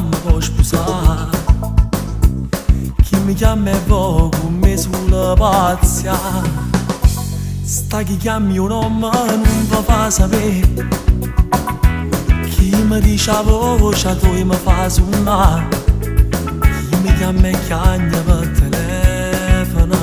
mi può sposare. Chi mi chiama e va con me sulla pazia. Sta chi chiami un uomo non vi fa sapere. Chi mi dice la voce tu mi fa suonare. Chi mi chiama e chiagna per telefono.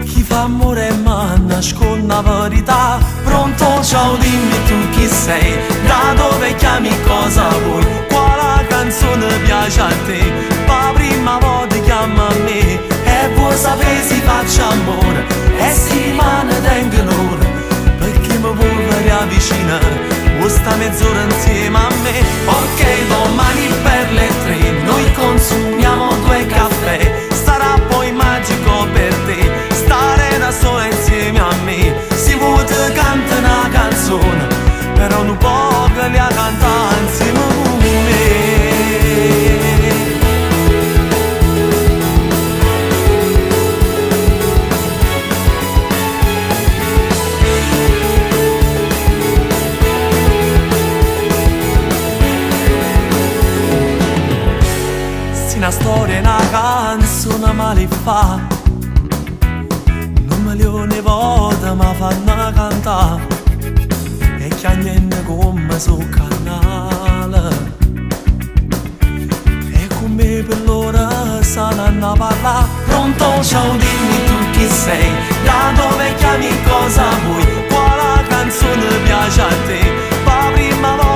Chi fa amore e mi nasconde la verità. Pronto, ciao, dimmi tu chi sei, da dove chiami, cosa vuoi, quale canzone piace a te. La prima volta chiama a me e vuoi sapere se faccio amore e si mani tengono perché mi vuoi avvicinare. Vuoi sta mezz'ora insieme a me? Ok, domani per le 3 noi consumiamo 2 caffè. Sarà poi magico per te stare da sola insieme a me. Si vuole cantare una canzone, però non può che la cantare insieme con me. Se una storia è una canzone male fa, non milioni volte mi fanno cantare e chiagnendo come sul canale. E con me per l'ora sanno a parlare. Pronto, ciao, dimmi tu chi sei, da dove chiami, cosa vuoi, quale canzone piace a te. La prima volta